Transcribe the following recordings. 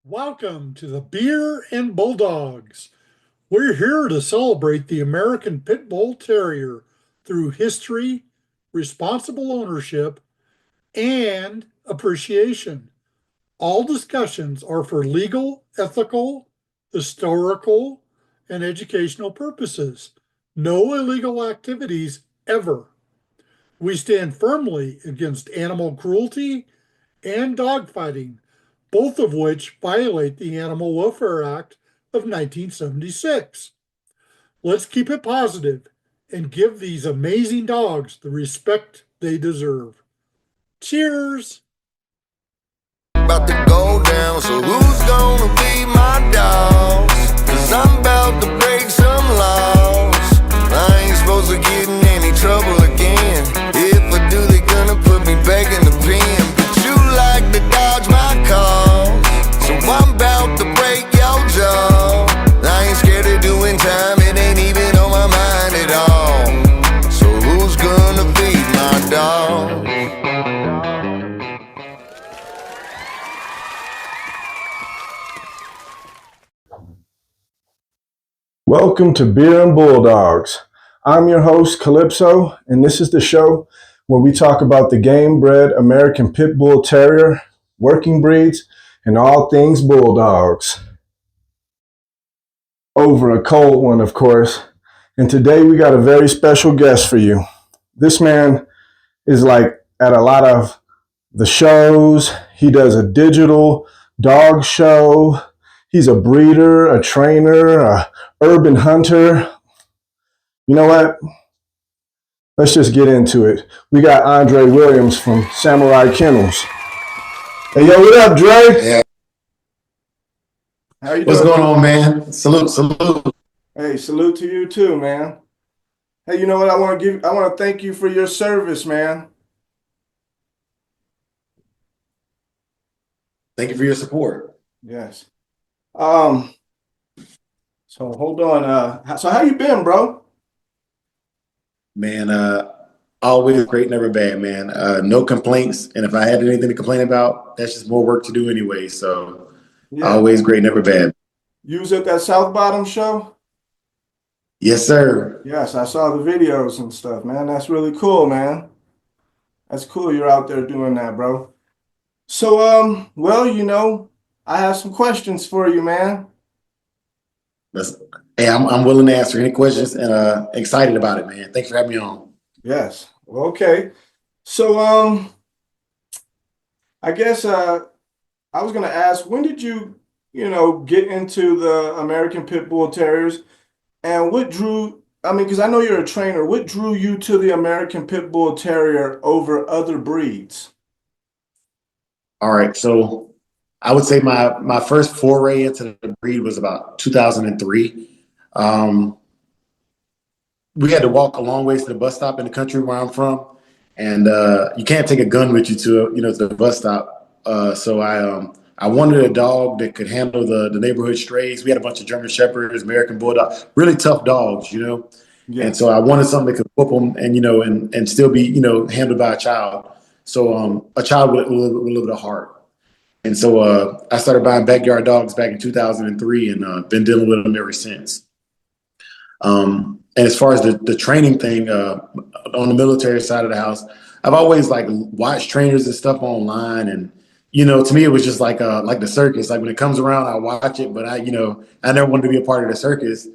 Welcome to the Beer N Bulldogs. We're here to celebrate the American Pit Bull Terrier through history, responsible ownership, and appreciation. All discussions are for legal, ethical, historical, and educational purposes. No illegal activities ever. We stand firmly against animal cruelty and dogfighting, both of which violate the Animal Welfare Act of 1976. Let's keep it positive and give these amazing dogs the respect they deserve. Cheers! About to go down, so who's gonna be my dogs? Cause I'm about to break some laws. I ain't supposed to get in any trouble again. If I do, they gonna put me back in the pen. But you like to dodge my calls, so I'm about to break your jaw. I ain't scared of doing time, it ain't even on my mind at all. So who's gonna feed my dog? Welcome to Beer N Bulldogs. I'm your host, Calypso, and this is the show where we talk about the game-bred American Pit Bull Terrier, working breeds, and all things Bulldogs. Over a cold one, of course. And today we got a very special guest for you. This man is like at a lot of the shows. He does a digital dog show. He's a breeder, a trainer, a urban hunter. You know what? Let's just get into it. We got Andre Williams from Samurai Kennels. Hey, yo, what up, Dre? Yeah. How you doing? What's going on, man? Salute. Hey, salute to you too, man. Hey, you know what? I want to thank you for your service, man. Thank you for your support. Yes. So hold on. So how you been, bro? Man, always great, never bad, man. No complaints. And if I had anything to complain about, that's just more work to do anyway. So always great, never bad. You was at that South Bottom show? Yes, sir. Yes, I saw the videos and stuff, man. That's really cool, man. That's cool you're out there doing that, bro. So, well, you know, I have some questions for you, man. Hey, I'm willing to answer any questions and excited about it, man. Thanks for having me on. Yes. Okay. So, I guess I was going to ask, when did you, get into the American Pit Bull Terriers, and what drew, because I know you're a trainer, what drew you to the American Pit Bull Terrier over other breeds? All right. So I would say my first foray into the breed was about 2003. We had to walk a long ways to the bus stop in the country where I'm from, and you can't take a gun with you to to the bus stop. So I wanted a dog that could handle the neighborhood strays. We had a bunch of German Shepherds, American Bulldogs, really tough dogs, Yeah. And so I wanted something that could whoop them and still be handled by a child. So a child with a little bit of heart. And so I started buying backyard dogs back in 2003 and been dealing with them ever since. And as far as the training thing on the military side of the house, I've always watched trainers and stuff online. And, to me, it was just like the circus. Like when it comes around, I watch it, but I never wanted to be a part of the circus.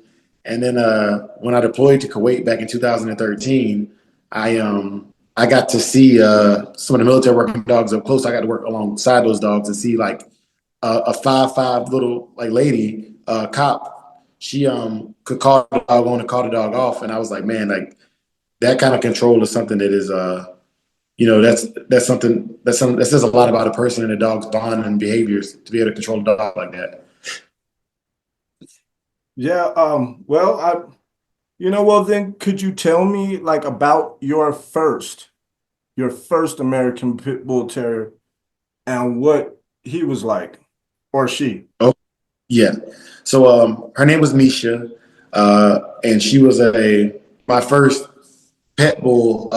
And then when I deployed to Kuwait back in 2013, I got to see some of the military working dogs up close. I got to work alongside those dogs and see a 5'5" little lady cop. She could call the dog on and call the dog off, and I was like, man, that kind of control is something that is that's something that says a lot about a person and a dog's bond and behaviors to be able to control a dog like that. Yeah. Well, then could you tell me about your first American Pit Bull Terrier and what he was like, or she? Oh, yeah. So her name was Misha, and she was my first pet bull,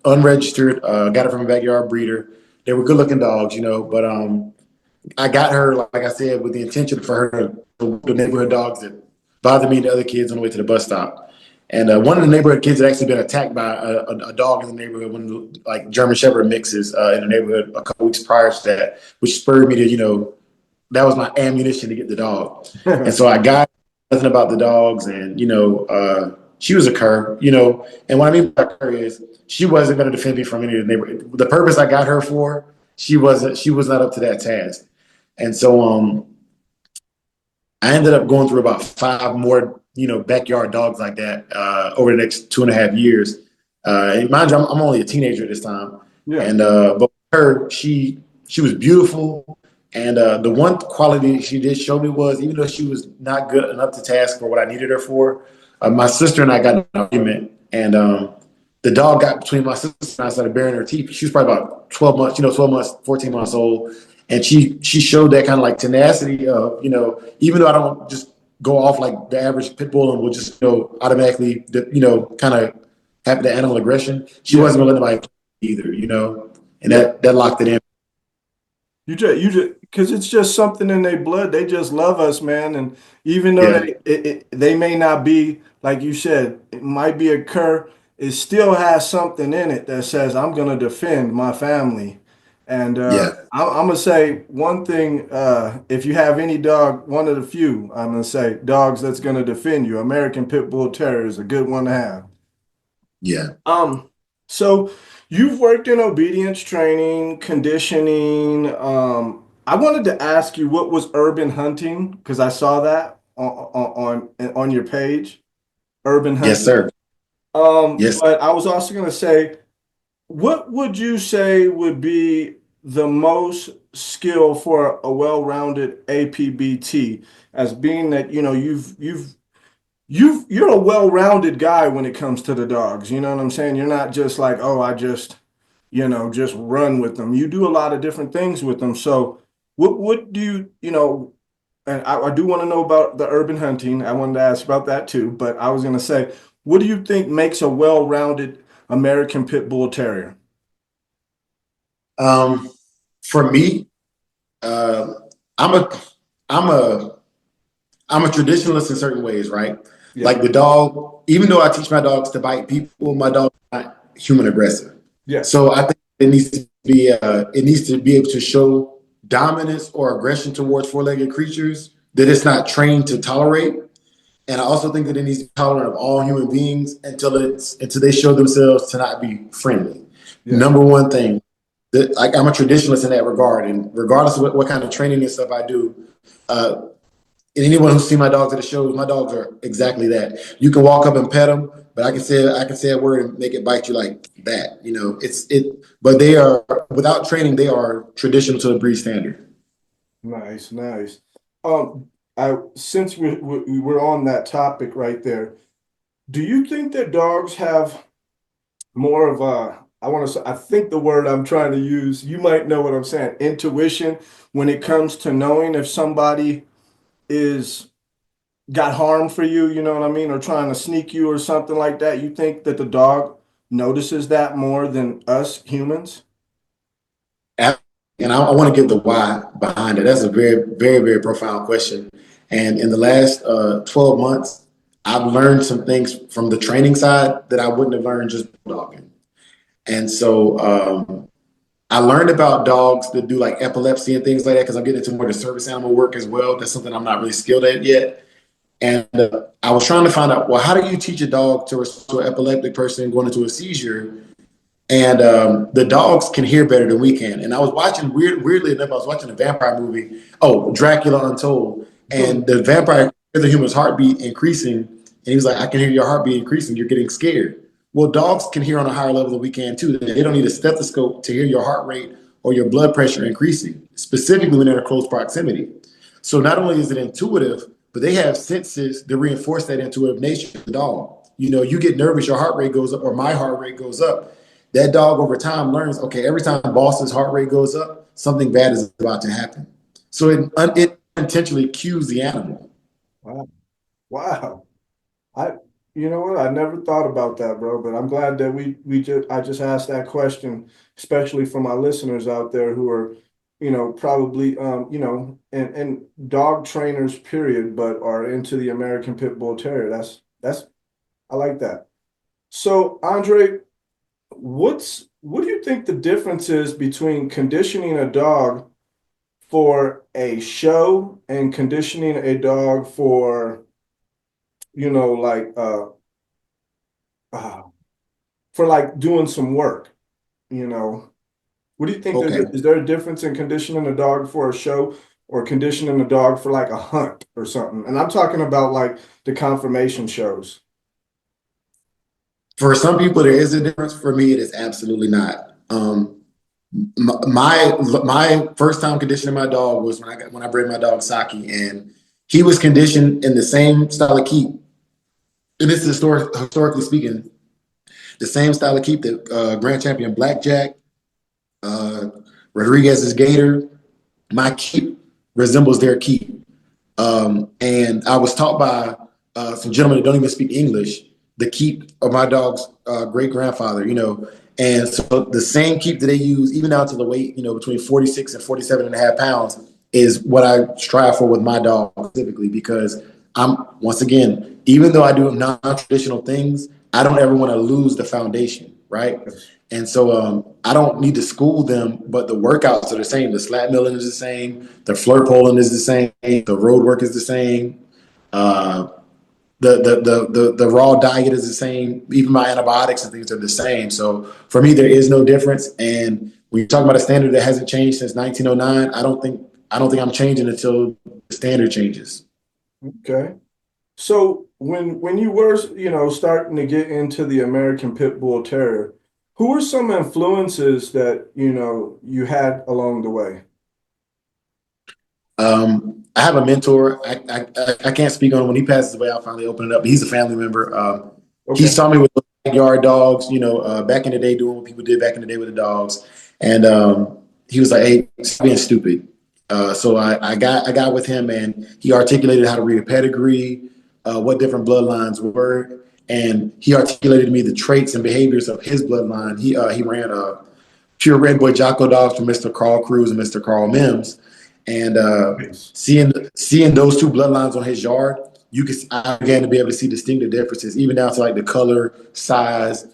unregistered. Got her from a backyard breeder. They were good looking dogs, but I got her, like I said, with the intention for her to the neighborhood dogs that bother me and the other kids on the way to the bus stop. And one of the neighborhood kids had actually been attacked by a dog in the neighborhood, one of the, like German Shepherd mixes in the neighborhood a couple weeks prior to that, which spurred me to, that was my ammunition to get the dog. And so I got nothing about the dogs, and she was a cur, And what I mean by cur is she wasn't going to defend me from any of the neighborhood. The purpose I got her for, she was not up to that task. And so I ended up going through about 5 more, backyard dogs like that over the next 2.5 years. And mind you, I'm only a teenager at this time. Yeah. And but her, she was beautiful. And the one quality she did show me was, even though she was not good enough to task for what I needed her for, my sister and I got an argument, and the dog got between my sister and I, started baring her teeth. She was probably about 12 months, 12 months, 14 months old. And she showed that kind of like tenacity of, even though I don't just go off like the average pit bull and will just, automatically, kind of have the animal aggression. She wasn't going to let anybody either, and that locked it in. You just, because it's just something in their blood. They just love us, man. And even though they may not be, like you said, it might be a cur, it still has something in it that says, I'm going to defend my family. And I'm going to say one thing, if you have any dog, one of the few, I'm going to say dogs that's going to defend you. American Pit Bull Terrier is a good one to have. Yeah. So you've worked in obedience training, conditioning. I wanted to ask you what was urban hunting, because I saw that on your page, urban hunting. Yes, sir. Yes. But I was also going to say, what would you say would be the most skill for a well-rounded APBT, as being that you're a well-rounded guy when it comes to the dogs. You know what I'm saying? You're not just like, oh, I just just run with them. You do a lot of different things with them. So what do and I do want to know about the urban hunting. I wanted to ask about that too, but I was going to say, what do you think makes a well-rounded American Pit Bull Terrier? For me, I'm a I'm a I'm a traditionalist in certain ways, right? Yeah. Like the dog, even though I teach my dogs to bite people, my dog is not human aggressive. Yeah. So I think it needs to be able to show dominance or aggression towards four-legged creatures that it's not trained to tolerate. And I also think that it needs to be tolerant of all human beings until they show themselves to not be friendly. Yeah. Number one thing, that like I'm a traditionalist in that regard, and regardless of what kind of training and stuff I do, and anyone who's seen my dogs at the shows, my dogs are exactly that. You can walk up and pet them, but I can say a word and make it bite you like that. But they are, without training, they are traditional to the breed standard. Nice. Since we're on that topic right there, do you think that dogs have more of I think the word I'm trying to use, you might know what I'm saying, intuition, when it comes to knowing if somebody is got harm for you, you know what I mean, or trying to sneak you or something like that? You think that the dog notices that more than us humans? And I want to give the why behind it. That's a very, very, very profound question. And in the last 12 months, I've learned some things from the training side that I wouldn't have learned just dogging. And so I learned about dogs that do like epilepsy and things like that, because I'm getting into more of the service animal work as well. That's something I'm not really skilled at yet. And I was trying to find out, well, how do you teach a dog to restore an epileptic person going into a seizure? And the dogs can hear better than we can. And I was watching, weirdly enough, I was watching a vampire movie, Dracula Untold. And the vampire hears the human's heartbeat increasing. And he was like, I can hear your heartbeat increasing. You're getting scared. Well, dogs can hear on a higher level than we can too. They don't need a stethoscope to hear your heart rate or your blood pressure increasing, specifically when they're in close proximity. So not only is it intuitive, but they have senses that reinforce that intuitive nature of the dog. You get nervous, your heart rate goes up, or my heart rate goes up. That dog over time learns, okay, every time Boston's heart rate goes up, something bad is about to happen. So it intentionally cues the animal. Wow. You know what? I never thought about that, bro, but I'm glad that I just asked that question, especially for my listeners out there who are probably, and dog trainers, period, but are into the American Pit Bull Terrier. I like that. So, Andre, what do you think the difference is between conditioning a dog for a show and conditioning a dog for, like uh for like doing some work, you know? What do you think Okay. is there a difference in conditioning a dog for a show or conditioning a dog for like a hunt or something? And I'm talking about like the conformation shows. For some people, there is a difference. For me, it is absolutely not. My first time conditioning my dog was when I bred my dog Saki, and he was conditioned in the same style of keep. And this is historically speaking, the same style of keep that Grand Champion Blackjack, uh, Rodriguez's Gator, my keep resembles their keep. And I was taught by some gentlemen that don't even speak English the keep of my dog's great grandfather, And so the same keep that they use, even down to the weight, between 46 and 47 and a half pounds, is what I strive for with my dog specifically because once again, even though I do non traditional things, I don't ever want to lose the foundation, right? And so I don't need to school them, but the workouts are the same. The slat milling is the same. The flirt poling is the same. The road work is the same. Uh, the raw diet is the same. Even my antibiotics and things are the same. So for me, there is no difference. And when you're talking about a standard that hasn't changed since 1909, I don't think I'm changing until the standard changes. Okay. So when you were, starting to get into the American Pit Bull Terrier, who were some influences that, you had along the way? I have a mentor. I can't speak on him. When he passes away, I'll finally open it up. But he's a family member. He Okay. saw me with backyard dogs, back in the day, doing what people did back in the day with the dogs. And he was like, "Hey, stop being stupid." So I got with him, and he articulated how to read a pedigree, what different bloodlines were, and he articulated to me the traits and behaviors of his bloodline. He ran pure red boy Jocko dogs from Mr. Carl Cruz and Mr. Carl Mims. And Nice. seeing those two bloodlines on his yard, I began to be able to see distinctive differences, even down to like the color, size,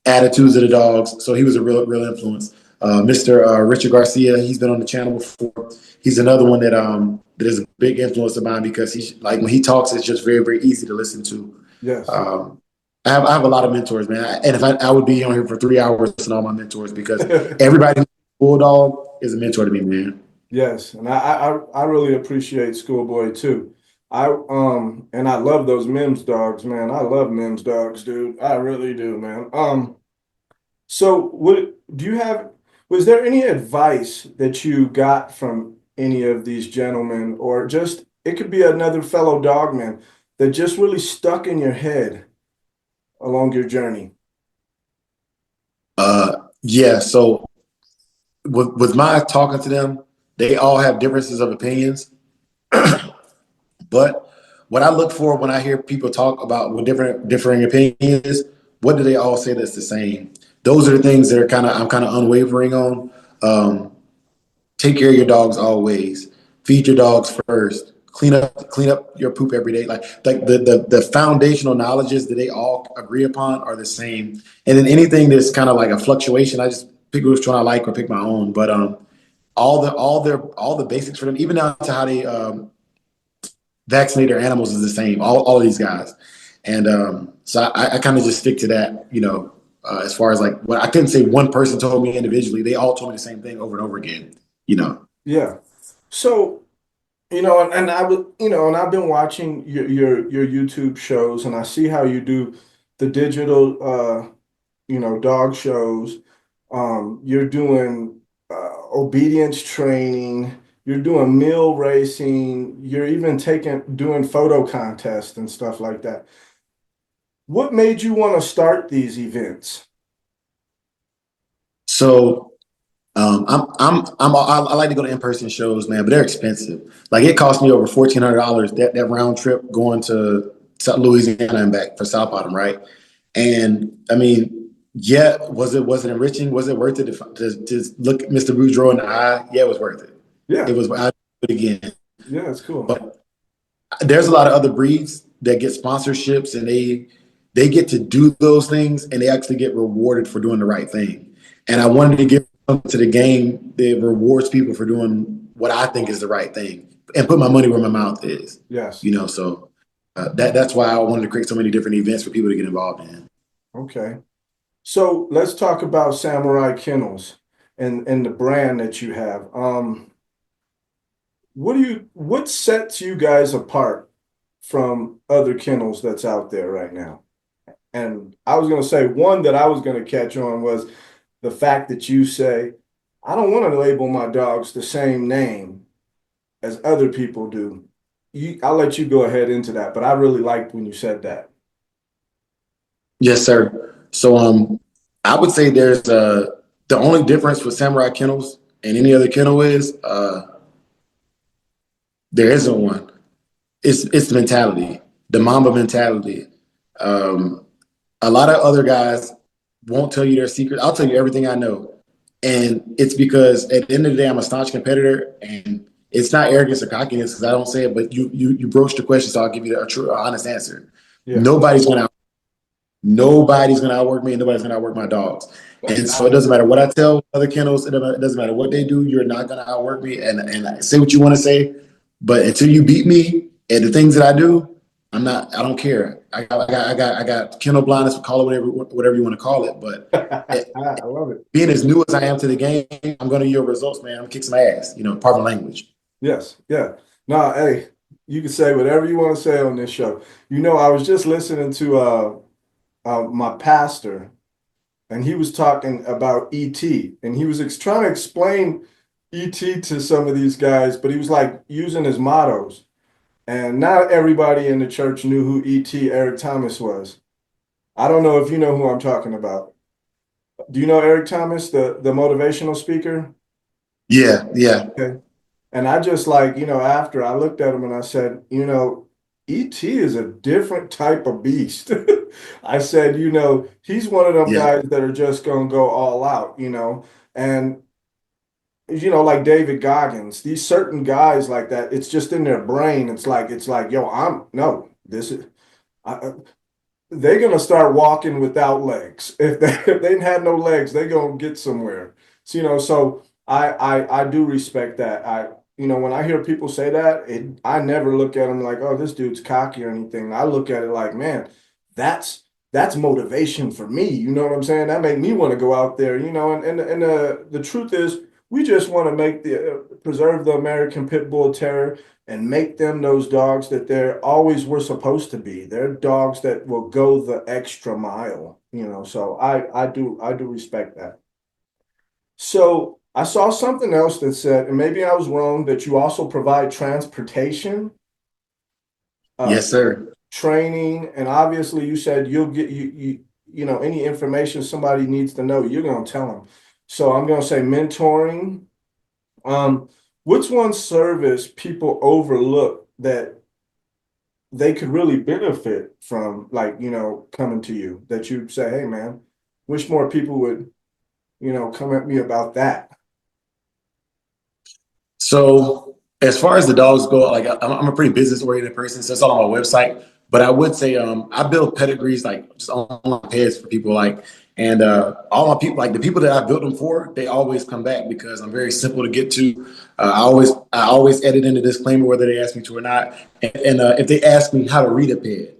attitudes of the dogs. So he was a real influence. Mr. Richard Garcia, he's been on the channel before. He's another one that is a big influence of mine because he's like when he talks, it's just very very easy to listen to. Yes. Um, I have a lot of mentors, man, and if I would be on here for 3 hours listening to all my mentors because everybody bulldog is a mentor to me, man. Yes, and I really appreciate Schoolboy too. And I love those Mims dogs, man. I love Mims dogs, dude. I really do, man. So what do you have, was there any advice that you got from any of these gentlemen, or just it could be another fellow dogman that just really stuck in your head along your journey? Yeah, so with my talking to them, they all have differences of opinions. But what I look for when I hear people talk about what differing opinions is, what do they all say that's the same? Those are the things that I'm kind of unwavering on. Take care of your dogs always. Feed your dogs first. Clean up your poop every day. Like the foundational knowledges that they all agree upon are the same. And then anything that's kind of like a fluctuation, I just pick which one I like or pick my own. But all the basics for them, even down to how they vaccinate their animals is the same. All of these guys. And so I kind of just stick to that, as far as like what I couldn't say one person told me individually. They all told me the same thing over and over again. Yeah. So, and I was, and I've been watching your YouTube shows, and I see how you do the digital, dog shows. You're doing obedience training. You're doing meal racing. You're even doing photo contests and stuff like that. What made you want to start these events? So I like to go to in-person shows, man, but they're expensive. Like it cost me over $1,400 that round trip going to South Louisiana and back for South Bottom, right? And I mean, Yeah, was it enriching? Was it worth it to look Mr. Boudreaux in the eye? Yeah, it was worth it. Yeah. It was. I'd do it again. Yeah, it's cool. But there's a lot of other breeds that get sponsorships, and they get to do those things, and they actually get rewarded for doing the right thing. And I wanted to give to the game that rewards people for doing what I think is the right thing, and put my money where my mouth is. Yes. You know, so that's why I wanted to create so many different events for people to get involved in. Okay. So let's talk about Samurai Kennels and the brand that you have. What sets you guys apart from other kennels that's out there right now? And I was going to say one that I was going to catch on was the fact that you say, I don't want to label my dogs the same name as other people do. I'll let you go ahead into that, but I really liked when you said that. Yes, sir. So I would say there's the only difference with Samurai Kennels and any other kennel is there isn't one. It's the mentality, the Mamba mentality. A lot of other guys won't tell you their secret. I'll tell you everything I know, and it's because at the end of the day, I'm a staunch competitor, and it's not arrogance or cockiness because I don't say it, but you broached the question, so I'll give you a true, honest answer. Yeah. Nobody's gonna outwork me, and nobody's gonna outwork my dogs. And so it doesn't matter what I tell other kennels. It doesn't matter what they do. You're not gonna outwork me. And say what you want to say, but until you beat me at the things that I do, I'm not. I don't care. I got kennel blindness. Call it whatever you want to call it. But I love it. being as new as I am to the game, I'm gonna yield results, man. I'm gonna kick some ass. You know, pardon my language. Yes. Yeah. No, hey, you can say whatever you want to say on this show. You know, I was just listening to my pastor, and he was talking about ET, and he was trying to explain ET to some of these guys, but he was like using his mottos. And not everybody in the church knew who E.T. Eric Thomas was. I don't know if you know who I'm talking about. Do you know Eric Thomas, the motivational speaker? Yeah, yeah. Okay. And I just like, after I looked at him and I said, E.T. is a different type of beast. I said, he's one of them guys that are just going to go all out, and like David Goggins, these certain guys like that, it's just in their brain. It's like, they're going to start walking without legs. If they had no legs, they're going to get somewhere. So, so I do respect that. When I hear people say that, I never look at them like, oh, this dude's cocky or anything. I look at it like, man, that's motivation for me. You know what I'm saying? That made me want to go out there, and the truth is, we just want to preserve the American Pit Bull Terrier and make them those dogs that they're always were supposed to be. They're dogs that will go the extra mile, So I do respect that. So I saw something else that said, and maybe I was wrong, that you also provide transportation. Yes, sir. Training, and obviously you said you'll get any information somebody needs to know, you're going to tell them. So I'm going to say mentoring. What's one service people overlook that they could really benefit from, like, coming to you, that you say, hey, man, wish more people would, come at me about that? So as far as the dogs go, like I'm a pretty business oriented person, so it's all on my website. But I would say I build pedigrees, like just online pads for people, and all my people, like the people that I built them for, they always come back because I'm very simple to get to. I always edit in the disclaimer whether they ask me to or not, and if they ask me how to read a ped,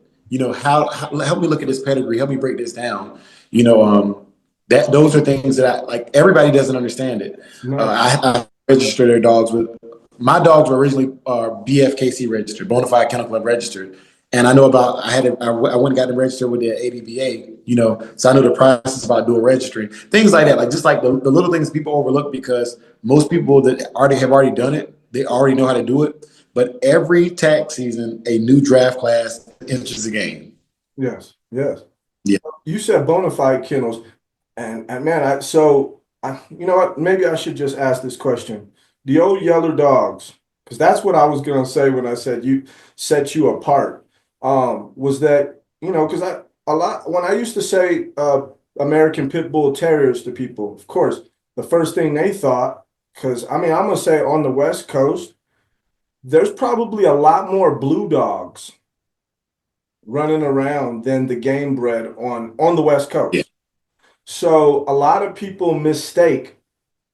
how help me look at this pedigree, help me break this down, that those are things that I like. Everybody doesn't understand it. I register their dogs with. My dogs were originally BFKC registered, Bonafide Kennel Club registered. And I know about, I went and got them registered with the APBTA, so I know the process about dual registering, things like that, like just like the little things people overlook because most people that have already done it, they already know how to do it. But every tax season, a new draft class enters the game. Yes, yes. Yeah. You said Bonafide Kennels, and man, you know what? Maybe I should just ask this question. The old Yeller dogs, because that's what I was going to say when I said you set you apart. Was that, because when I used to say American Pit Bull Terriers to people, of course, the first thing they thought, because I mean, I'm gonna say on the West Coast, there's probably a lot more blue dogs running around than the game bred on the West Yeah. Coast. So a lot of people mistake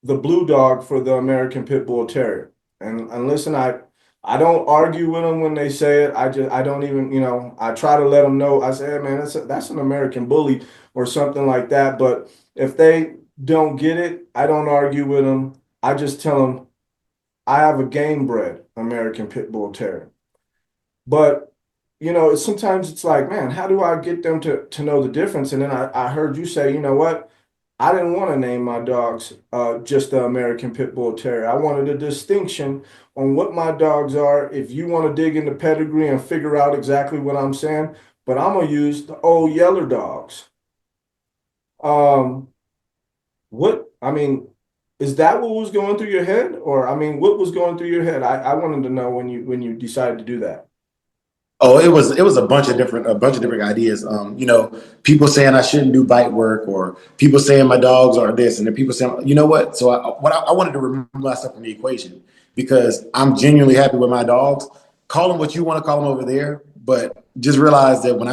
the blue dog for the American Pit Bull Terrier. And listen, I don't argue with them when they say it. I don't even, I try to let them know. I say, hey, man, that's an American bully or something like that. But if they don't get it, I don't argue with them. I just tell them I have a game bred American Pit Bull Terrier. But sometimes it's like, man, how do I get them to know the difference? And then I heard you say, you know what? I didn't want to name my dogs just the American Pit Bull Terrier. I wanted a distinction on what my dogs are. If you want to dig into pedigree and figure out exactly what I'm saying, but I'm gonna use the old Yeller dogs. Um, what I mean, is that what was going through your head, or I mean, what was going through your head? I wanted to know when you decided to do that. Oh, it was a bunch of different ideas. People saying I shouldn't do bite work, or people saying my dogs are this, and then people saying, you know what? So I wanted to remove myself from the equation because I'm genuinely happy with my dogs. Call them what you want to call them over there, but just realize that when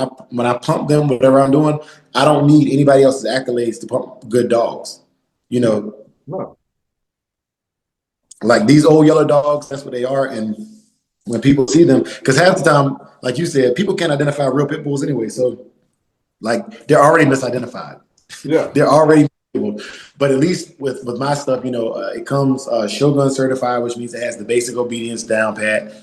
I pump them, whatever I'm doing, I don't need anybody else's accolades to pump good dogs. You know, No. like these old yellow dogs, that's what they are, and when people see them, because half the time, like you said, people can't identify real pit bulls anyway. So, like, they're already misidentified. Yeah. They're already, but at least with my stuff, it comes Shogun certified, which means it has the basic obedience down pat.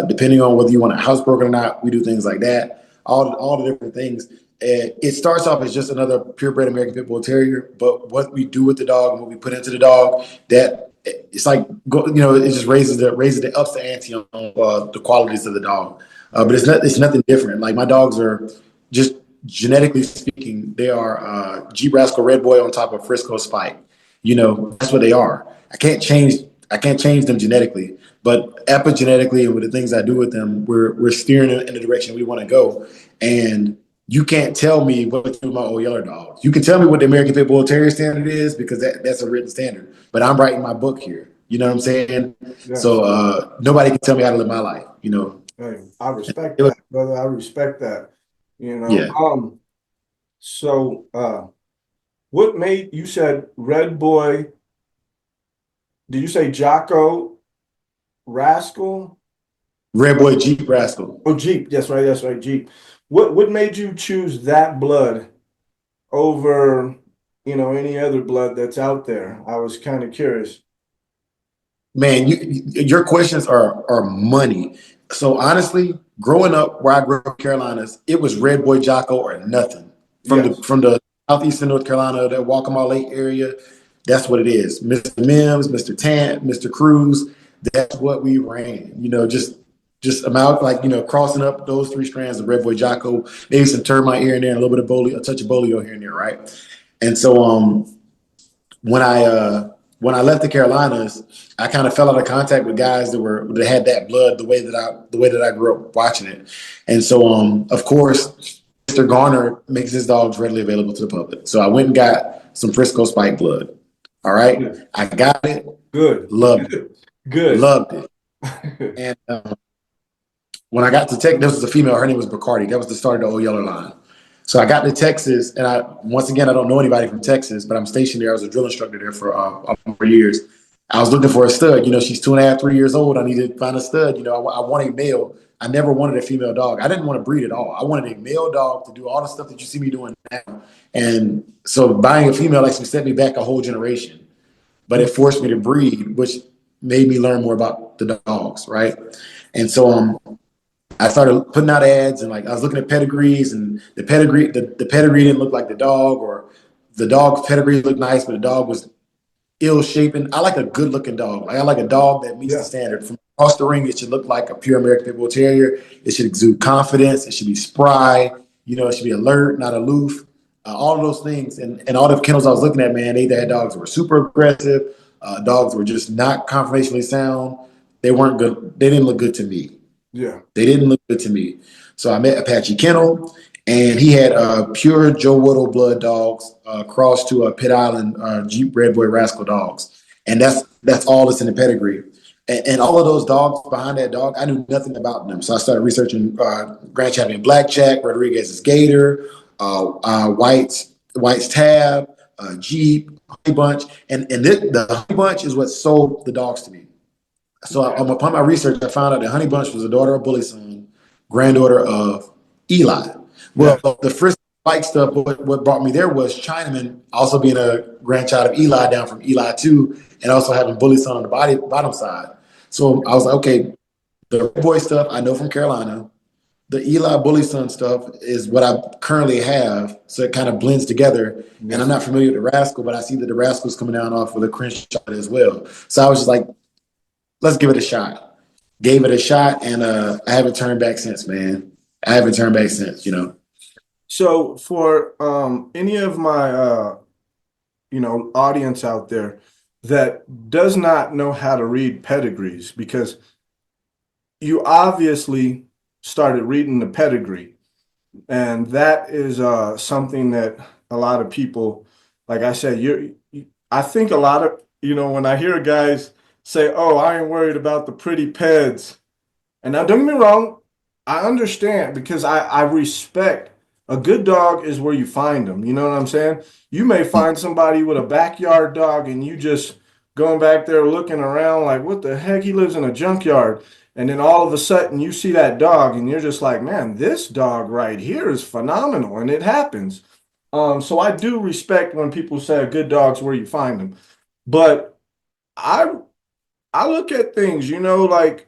Depending on whether you want a housebroken or not, we do things like that. All the different things. It starts off as just another purebred American Pit Bull Terrier, but what we do with the dog and what we put into the dog, that it's like it just raises the ups the ante on the qualities of the dog. But it's nothing different. Like my dogs are just genetically speaking, they are Jeep Rascal Red Boy on top of Frisco Spike. That's what they are. I can't change them genetically, but epigenetically and with the things I do with them, we're steering in the direction we want to go. And you can't tell me what to do with my old Yeller dogs. You can tell me what the American Pit Bull Terrier standard is because that's a written standard. But I'm writing my book here. You know what I'm saying? Yeah. So nobody can tell me how to live my life. Hey, I respect that, brother. I respect that. Yeah. So what made you said Red Boy? Did you say Jocko Rascal? Red Boy Jeep Rascal. Oh, Jeep. That's right, Jeep. What made you choose that blood over, any other blood that's out there? I was kind of curious. Man, your questions are money. So honestly, growing up where I grew up in Carolinas, it was Red Boy Jocko or nothing. From Yes. the southeastern North Carolina, that Waccamaw Lake area, that's what it is. Mr. Mims, Mr. Tant, Mr. Cruz, that's what we ran. Just amount like crossing up those three strands of Red Boy Jocko, maybe some termite here and there, and a little bit of bolio, a touch of bolio here and there, right? And so when I left the Carolinas, I kind of fell out of contact with guys that had that blood the way that I grew up watching it. And so of course Mr. Garner makes his dogs readily available to the public. So I went and got some Frisco Spike blood. All right. Good. I got it. Good. Loved it. Good. Loved it. And when I got to Texas, this was a female. Her name was Bacardi. That was the start of the old Yeller line. So I got to Texas, and I don't know anybody from Texas, but I'm stationed there. I was a drill instructor there for years. I was looking for a stud. She's 2.5, 3 years old. I needed to find a stud. I want a male. I never wanted a female dog. I didn't want to breed at all. I wanted a male dog to do all the stuff that you see me doing now. And so buying a female actually set me back a whole generation. But it forced me to breed, which made me learn more about the dogs, right? And so I started putting out ads, and like I was looking at pedigrees, and the pedigree didn't look like the dog, or the dog's pedigree looked nice, but the dog was ill shapen. I like a good looking dog. Like I like a dog that meets the standard. From across the ring, it should look like a pure American Pit Bull Terrier. It should exude confidence. It should be spry. It should be alert, not aloof. All of those things, and all the kennels I was looking at, man, they had dogs that were super aggressive. Dogs were just not conformationally sound. They weren't good. They didn't look good to me. Yeah. They didn't look good to me. So I met Apache Kennel, and he had pure Joe Woodle blood dogs crossed to a Pit Island Jeep Red Boy Rascal dogs, and that's all that's in the pedigree. And all of those dogs behind that dog, I knew nothing about them. So I started researching Grand Champion Blackjack, Rodriguez's Gator, White's Tab, Jeep, Honey Bunch, and the Honey Bunch is what sold the dogs to me. So upon my research, I found out that Honey Bunch was the daughter of Bully Son, granddaughter of Eli. Well, the first bike stuff, what brought me there was Chinaman also being a grandchild of Eli down from Eli 2, and also having Bully Son on the bottom side. So I was like, okay, the Red Boy stuff I know from Carolina. The Eli Bully Son stuff is what I currently have, so it kind of blends together. And I'm not familiar with the Rascal, but I see that the Rascal's coming down off with a Crenshaw as well. So I was just like, let's give it a shot. Gave it a shot, and I haven't turned back since, man. I haven't turned back since, you know. So for any of my audience out there that does not know how to read pedigrees, because you obviously started reading the pedigree, and that is something that a lot of people, like I said, I think a lot of, when I hear guys say, oh, I ain't worried about the pretty peds, and now don't get me wrong, I understand, because I respect. A good dog is where you find them. You know what I'm saying? You may find somebody with a backyard dog and you just going back there looking around like, what the heck? He lives in a junkyard. And then all of a sudden you see that dog and you're just like, man, this dog right here is phenomenal. And it happens. So I do respect when people say a good dog's where you find them. But I look at things, like,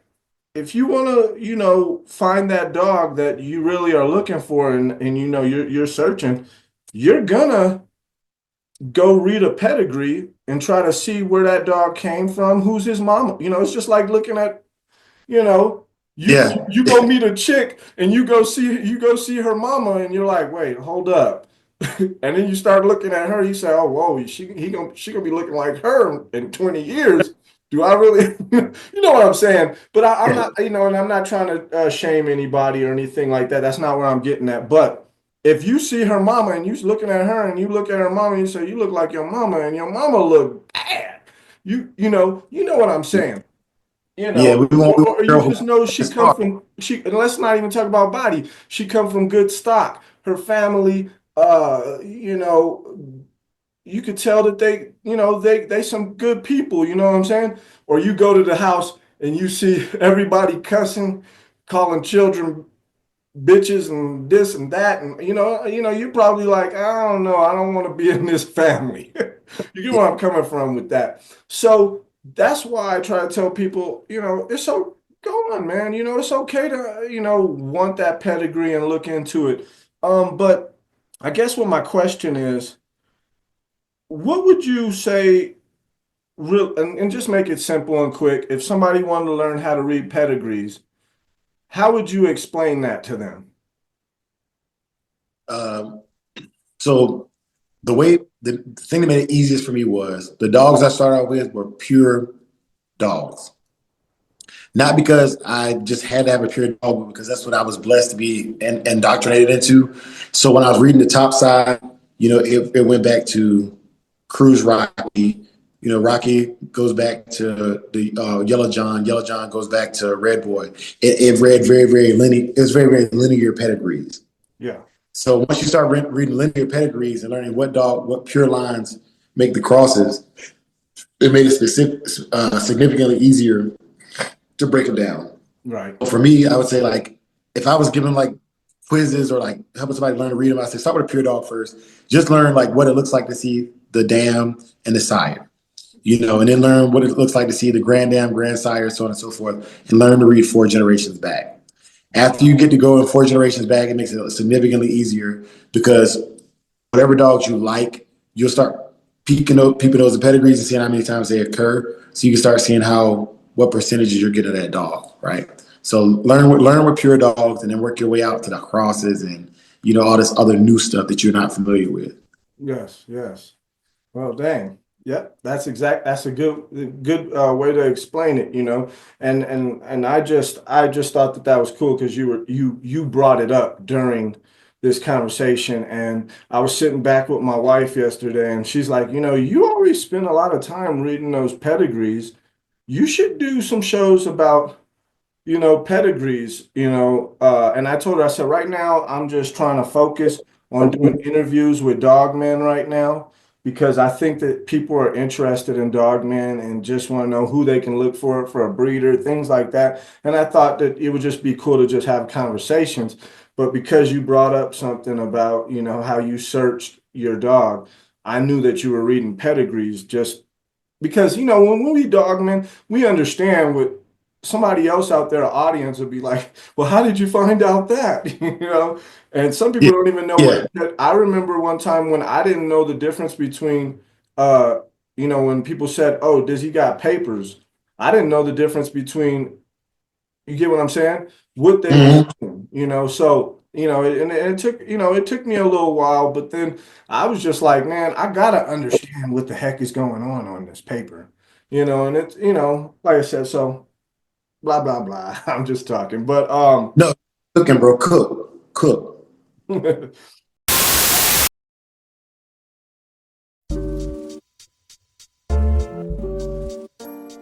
if you want to, find that dog that you really are looking for, and you're searching, you're gonna go read a pedigree and try to see where that dog came from, who's his mama. It's just like looking at, you go meet a chick and you go see her mama, and you're like, wait, hold up. And then you start looking at her, you say, oh, whoa, she gonna be looking like her in 20 years. Do I really, you know what I'm saying? But I'm not, and I'm not trying to shame anybody or anything like that. That's not where I'm getting at. But if you see her mama and you're looking at her and you look at her mama and you say, you look like your mama, and your mama look bad, you know what I'm saying? Yeah, Or you just know and let's not even talk about body. She come from good stock. Her family, you could tell that they some good people, you know what I'm saying? Or you go to the house and you see everybody cussing, calling children bitches and this and that, and you're probably like, I don't know, I don't want to be in this family. You get where I'm coming from with that. So that's why I try to tell people, it's so go on, man. It's okay to want that pedigree and look into it. But I guess what my question is, what would you say, and just make it simple and quick, if somebody wanted to learn how to read pedigrees, how would you explain that to them? So the thing that made it easiest for me was the dogs I started out with were pure dogs. Not because I just had to have a pure dog, but because that's what I was blessed to be indoctrinated into. So when I was reading the top side, it went back to Cruz Rocky. Rocky goes back to the Yellow John. Yellow John goes back to Red Boy. It read very, very linear. It was very, very linear pedigrees. Yeah. So once you start reading linear pedigrees and learning what pure lines make the crosses, it made it significantly easier to break them down. Right. For me, I would say, like, if I was given like quizzes or like helping somebody learn to read them, I'd say start with a pure dog first. Just learn like what it looks like to see the dam and the sire, and then learn what it looks like to see the grand dam, grand sire, so on and so forth, and learn to read 4 generations back. After you get to go in 4 generations back, it makes it significantly easier, because whatever dogs you like, you'll start peeping those pedigrees and seeing how many times they occur, so you can start seeing what percentages you're getting of that dog, right? So learn with pure dogs, and then work your way out to the crosses and all this other new stuff that you're not familiar with. Yes. Well, dang. Yep, that's a good way to explain it, and I just thought that was cool, because you brought it up during this conversation. And I was sitting back with my wife yesterday, and she's like, you always spend a lot of time reading those pedigrees. You should do some shows about, pedigrees, and I told her, I said, right now, I'm just trying to focus on doing interviews with dogmen right now, because I think that people are interested in dogmen and just want to know who they can look for a breeder, things like that. And I thought that it would just be cool to just have conversations. But because you brought up something about, how you searched your dog, I knew that you were reading pedigrees, just because, when we dogmen, we understand what somebody else out there, audience, would be like, well, how did you find out that? And some people don't even know what. I remember one time when I didn't know the difference between, when people said, oh, does he got papers? I didn't know the difference between, you get what I'm saying? What they were doing, so, and it took me a little while, but then I was just like, man, I gotta understand what the heck is going on this paper, and it's, like I said, so blah, blah, blah. I'm just talking, but, No, cooking, bro, cook.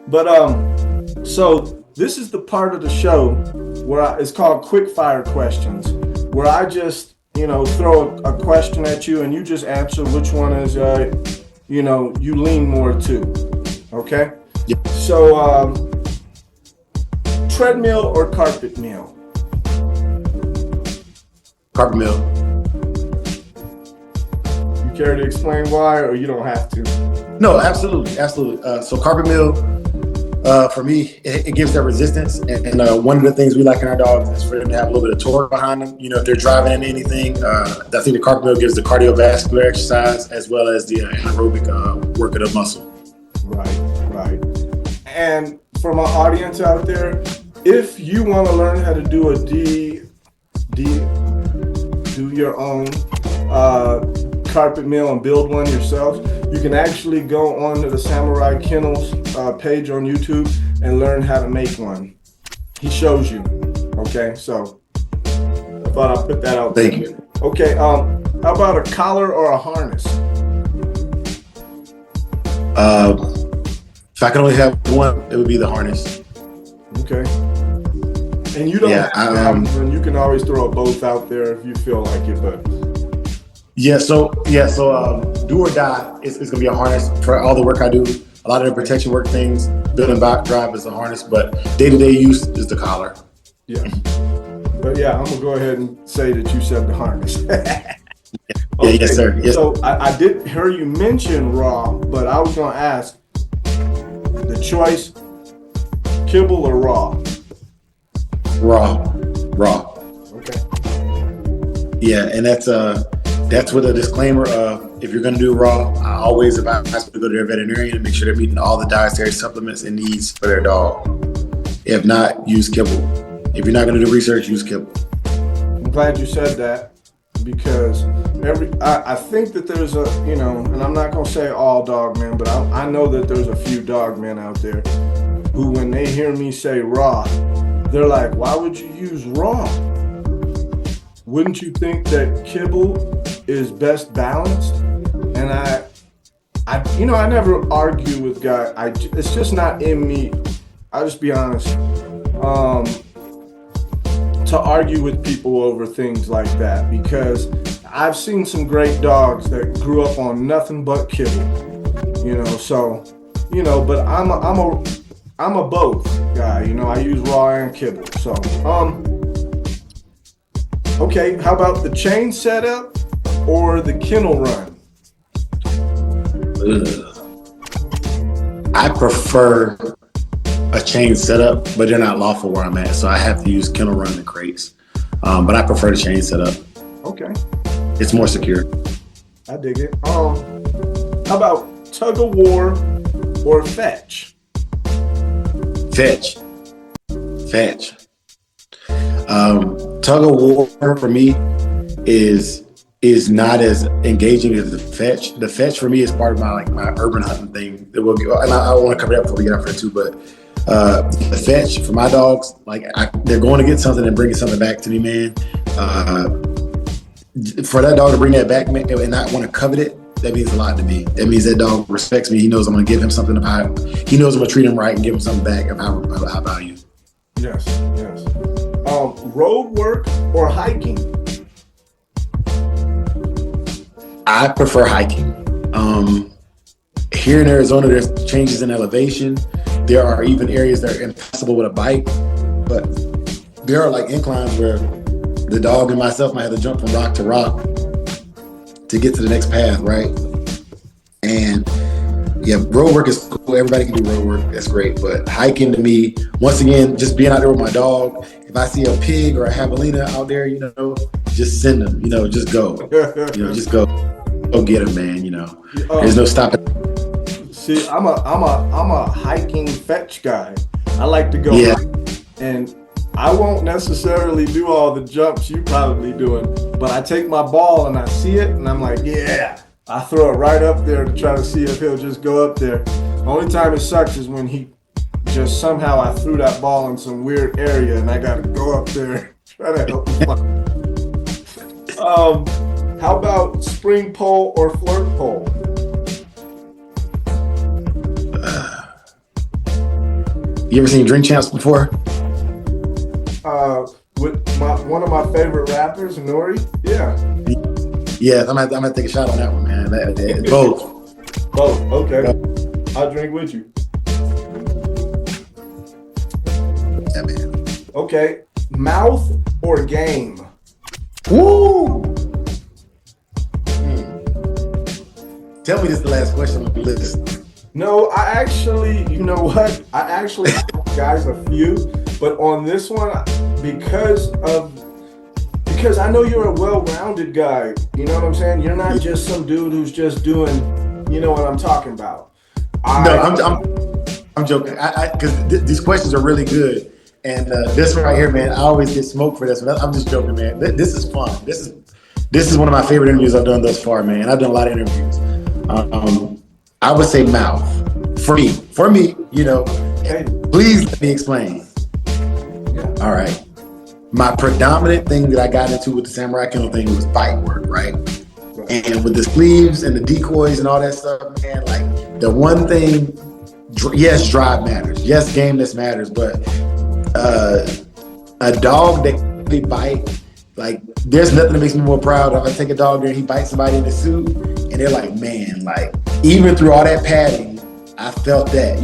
But so this is the part of the show where it's called Quickfire Questions, where I just throw a question at you and you just answer which one is you lean more to. Okay. Yeah. So treadmill or carpet meal? Carpet meal. You care to explain why, or you don't have to? No, absolutely. So carpet meal, for me, it gives that resistance. And one of the things we like in our dogs is for them to have a little bit of torque behind them. If they're driving into anything, I think the carpet meal gives the cardiovascular exercise as well as the anaerobic work of the muscle. Right. And for my audience out there, if you want to learn how to do do your own carpet meal and build one yourself, you can actually go on to the Samurai Kennels page on YouTube and learn how to make one. He shows you. Okay, so I thought I'd put that out there. Thank you. Okay, how about a collar or a harness? If I can only have one, it would be the harness. Okay. And you don't and you can always throw both out there if you feel like it, but do or die is gonna be a harness for all the work I do. A lot of the protection work things, building back drive is a harness, but day-to-day use is the collar. Yeah. But yeah, I'm gonna go ahead and say that you said the harness. Okay. Yes, sir. Yes. So I did hear you mention raw, but I was gonna ask the choice, kibble or raw? Raw. Okay. Yeah, and that's with a disclaimer of, if you're going to do raw, I always advise people to go to their veterinarian and make sure they're meeting all the dietary supplements and needs for their dog. If not, use kibble. If you're not going to do research, use kibble. I'm glad you said that, because I think that there's a, and I'm not going to say all dogmen, but I know that there's a few dogmen out there who, when they hear me say raw, they're like, why would you use raw? Wouldn't you think that kibble is best balanced? And I never argue with guys. It's just not in me. I'll just be honest. To argue with people over things like that, because I've seen some great dogs that grew up on nothing but kibble. But I'm a both guy. I use raw and kibble. So okay, how about the chain setup or the kennel run? I prefer a chain setup, but they're not lawful where I'm at, so I have to use kennel run and crates. But I prefer the chain setup. Okay. It's more secure. I dig it. How about tug of war or fetch? Fetch. Tug of war for me is not as engaging as the fetch. The fetch for me is part of my urban hunting thing. That and I want to cover that before we get out for it too. But the fetch for my dogs, they're going to get something and bringing something back to me, man. for that dog to bring that back and not want to covet it, that means a lot to me. That means that dog respects me. He knows I'm going to give him something of how, he knows I'm going to treat him right and give him something back of how value. Yes. Road work or hiking? I prefer hiking. Here in Arizona, there's changes in elevation. There are even areas that are impassable with a bike, but there are like inclines where the dog and myself might have to jump from rock to rock to get to the next path, right? And yeah, road work is cool. Everybody can do road work. That's great. But hiking to me, once again, just being out there with my dog. If I see a pig or a javelina out there, just send them. Just go. Just go. Go get them, man. There's no stopping. See, I'm a hiking fetch guy. I like to go hike, and I won't necessarily do all the jumps you probably doing, but I take my ball and I see it and I'm like, yeah, I throw it right up there to try to see if he'll just go up there. The only time it sucks is when he just somehow I threw that ball in some weird area and I got to go up there and try to help him fly. How about spring pole or flirt pole? You ever seen Drink Champs before? With one of my favorite rappers, Nori. Yeah. Yeah, I'm gonna take a shot on that one, man. Both. Both. Okay. I'll drink with you. Yeah, man. Okay. Mouth or game? Woo! Tell me this is the last question on the list. No, I actually, you know what? I actually asked guys a few, but on this one, because I know you're a well-rounded guy. You know what I'm saying? You're not just some dude who's just doing, you know what I'm talking about. I'm joking. Because these questions are really good, and this one right here, man, I always get smoked for this. I'm just joking, man. This is fun. This is one of my favorite interviews I've done thus far, man. I've done a lot of interviews. I would say mouth. For me, Hey. Please let me explain. Yeah. All right. My predominant thing that I got into with the Samurai Kennel thing was bite work, right? And with the sleeves and the decoys and all that stuff, man, like the one thing, yes, drive matters. Yes, gameness matters, but a dog that can bite, like there's nothing that makes me more proud of. I take a dog there and he bites somebody in the suit and they're like, man, like even through all that padding, I felt that,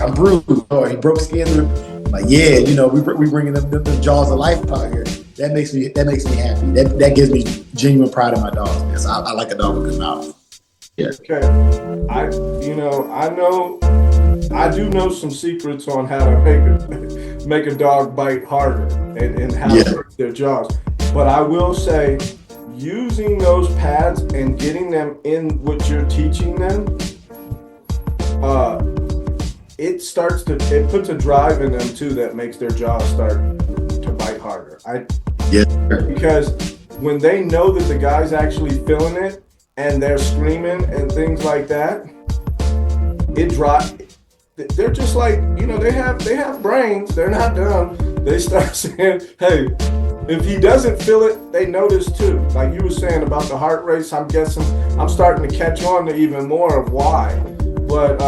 I'm bruised or he broke skin. Like, yeah, we bringing them jaws of life out here. That makes me happy. That gives me genuine pride in my dogs. Because I like a dog with a good mouth. Yeah. Okay. I do know some secrets on how to make a dog bite harder and how to work their jaws. But I will say, using those pads and getting them in what you're teaching them, it puts a drive in them too that makes their jaws start to bite harder. Because when they know that the guy's actually feeling it and they're screaming and things like that, they're just like, they have brains, they're not dumb. They start saying, hey, if he doesn't feel it, they notice too. Like you were saying about the heart race, I'm guessing I'm starting to catch on to even more of why. But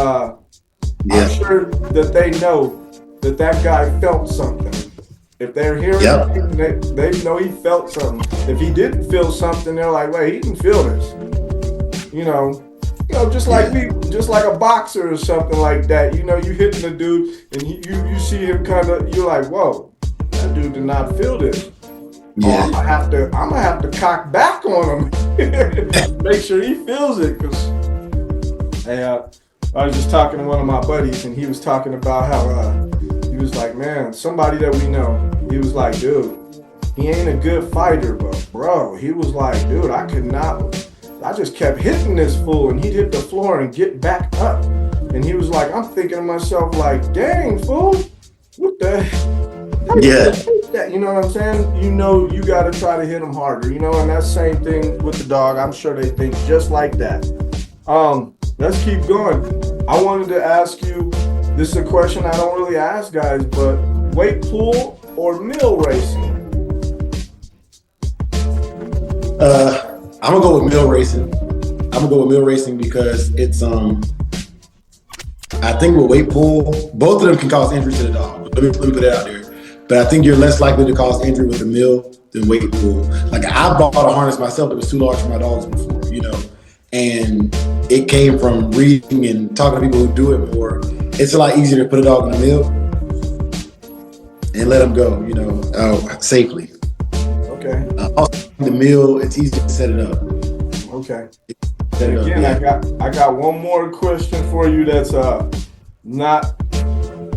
I'm sure that they know that guy felt something. If they're hearing it, they know he felt something. If he didn't feel something, they're like, wait, he didn't feel this. Just like a boxer or something like that. You hitting the dude and you see him you're like, whoa, that dude did not feel this. Yeah. I'm gonna have to cock back on him, make sure he feels it. Cause I was just talking to one of my buddies, and he was talking about how he was like, man, somebody that we know. He was like, dude, he ain't a good fighter, but bro, he was like, dude, I just kept hitting this fool, and he'd hit the floor and get back up. And he was like, I'm thinking to myself, like, dang, fool, what the? That? You know what I'm saying? You got to try to hit him harder. And that same thing with the dog. I'm sure they think just like that. Let's keep going. I wanted to ask you, this is a question I don't really ask guys, but weight pool or mill racing? I'm gonna go with mill racing. I'm gonna go with mill racing because it's I think with weight pull, both of them can cause injury to the dog. Let me put it out there. But I think you're less likely to cause injury with a mill than weight pull. Like I bought a harness myself that was too large for my dogs before, you know, and it came from reading and talking to people who do it more. It's a lot easier to put a dog in a mill and let them go, you know, safely. Okay. Also, the mill, it's easy to set it up. Okay. Set it up, Again, yeah. I got one more question for you that's not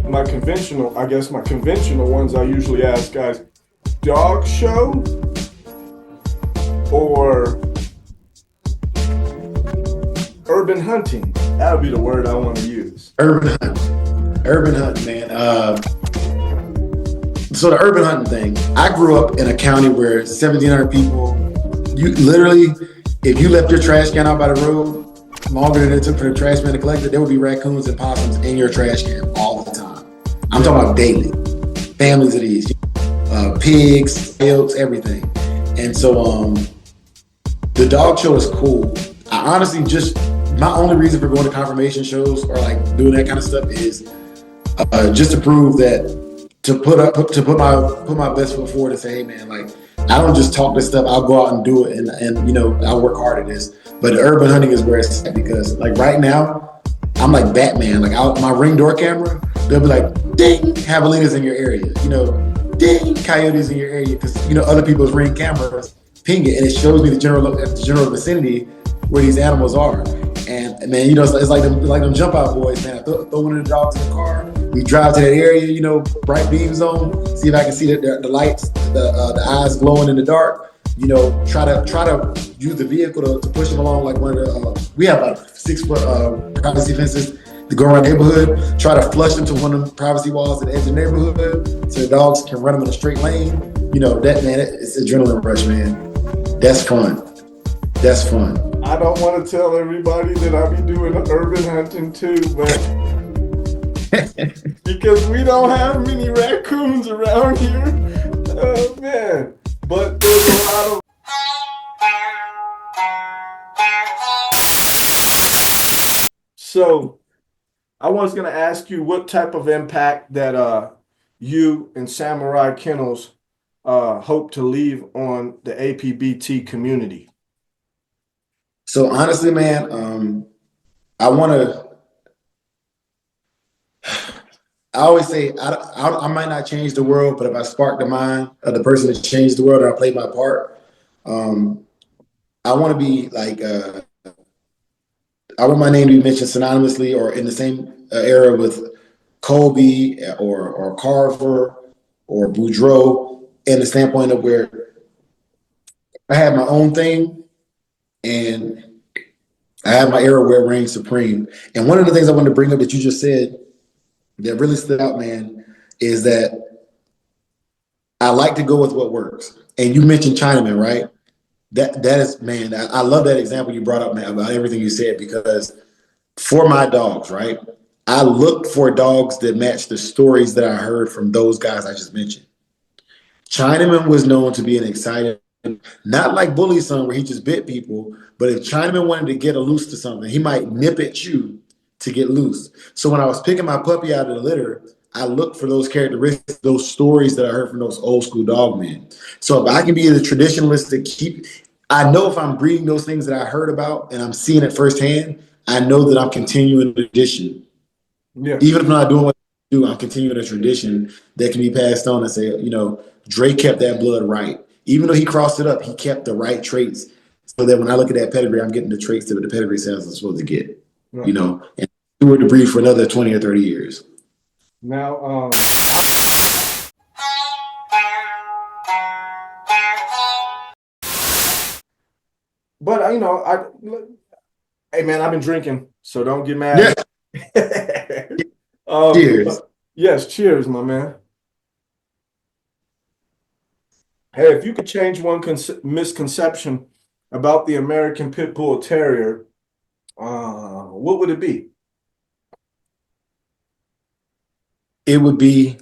my conventional, I guess my conventional ones I usually ask guys. Dog show or urban hunting? That would be the word I want to use. Urban hunting, man. So the urban hunting thing, I grew up in a county where 1,700 people, you literally, if you left your trash can out by the road longer than it took for the trash man to collect it, there would be raccoons and possums in your trash can all the time. I'm talking about daily. Families of these, pigs, coyotes, everything. And so the dog show is cool. I honestly my only reason for going to confirmation shows or like doing that kind of stuff is just to prove that to put my best foot forward and say, hey man, like I don't just talk this stuff, I'll go out and do it and you know, I'll work hard at this. But the urban hunting is where it's at because like right now, I'm like Batman. Like my Ring door camera, they'll be like, ding, javelinas in your area, you know, ding, coyotes in your area, because you know other people's Ring cameras ping it and it shows me the general vicinity where these animals are. And man, you know, it's like them jump out boys, man. I throw one of the dogs in the car. We drive to that area, you know, bright beam zone. See if I can see the lights, the eyes glowing in the dark. You know, try to use the vehicle to push them along like one of the. We have like 6-foot privacy fences to go around the neighborhood. Try to flush them to one of the privacy walls at the edge of the neighborhood so the dogs can run them in a straight lane. You know, that man, it's adrenaline rush, man. That's fun. That's fun. I don't want to tell everybody that I be doing the urban hunting too, but because we don't have many raccoons around here. Oh man. But there's a lot of So I was gonna ask you what type of impact that you and Samurai Kennels hope to leave on the APBT community. So honestly, man, I always say I might not change the world, but if I spark the mind of the person that changed the world and I play my part, I want to be like, I want my name to be mentioned synonymously or in the same era with Colby or Carver or Boudreaux, in the standpoint of where I have my own thing and I have my era where it reigns supreme. And one of the things I wanted to bring up that you just said that really stood out, man, is that I like to go with what works. And you mentioned Chinaman, right? That is, man, I love that example you brought up, man, about everything you said, because for my dogs, right, I look for dogs that match the stories that I heard from those guys I just mentioned. Chinaman was known to be an exciting, not like Bully's son where he just bit people, but if Chinaman wanted to get a loose to something, he might nip at you to get loose. So when I was picking my puppy out of the litter, I looked for those characteristics, those stories that I heard from those old school dog men. So if I can be the traditionalist to I know if I'm breeding those things that I heard about and I'm seeing it firsthand, I know that I'm continuing the tradition. Yeah. Even if I'm not doing what I do, I'm continuing a tradition that can be passed on and say, you know, Dre kept that blood right. Even though he crossed it up, he kept the right traits so that when I look at that pedigree, I'm getting the traits that the pedigree says I'm supposed to get, right. You know, and do it to breed for another 20 or 30 years. Now, but you know, hey man, I've been drinking, so don't get mad. Yeah. Cheers. Yes, cheers, my man. Hey, if you could change one misconception about the American Pit Bull Terrier, what would it be? It would be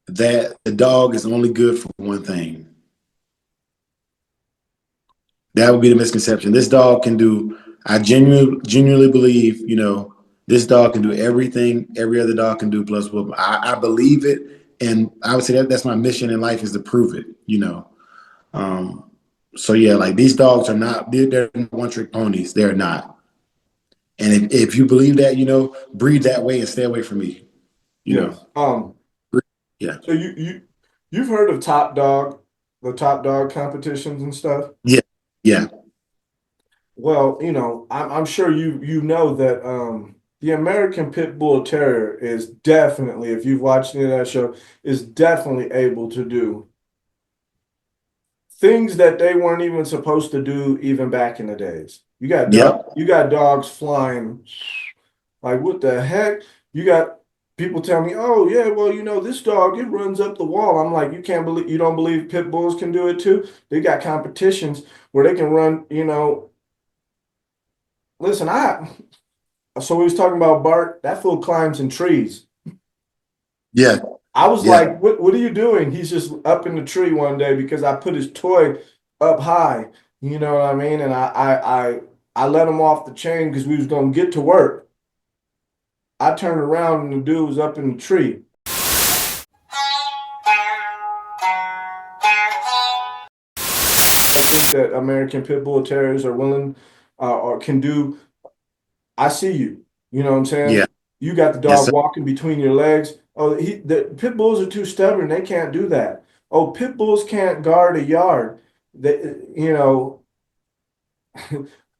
that the dog is only good for one thing. That would be the misconception. This dog can do. I genuinely believe, this dog can do everything every other dog can do plus whoop. I believe it, and I would say that's my mission in life is to prove it. So yeah, like these dogs are not. They're one trick ponies. They're not. And if you believe that, breed that way and stay away from me. Yes. Yeah. So you've heard of the top dog competitions and stuff? Yeah. Yeah. Well, I'm sure you know that the American Pit Bull Terrier is definitely, if you've watched any of that show, is definitely able to do things that they weren't even supposed to do even back in the days. You got dogs flying. Like, what the heck? You got people tell me, oh yeah, well, this dog, it runs up the wall. I'm like, you don't believe pit bulls can do it too? They got competitions where they can run, listen, so we was talking about Bart, that fool climbs in trees. Yeah. I was like, what are you doing? He's just up in the tree one day because I put his toy up high. You know what I mean? And I let him off the chain because we was gonna get to work. I turned around and the dude was up in the tree. I think that American Pit Bull Terriers are willing or can do. I see you. You know what I'm saying? Yeah. You got the dog walking between your legs. Oh, the pit bulls are too stubborn. They can't do that. Oh, pit bulls can't guard a yard.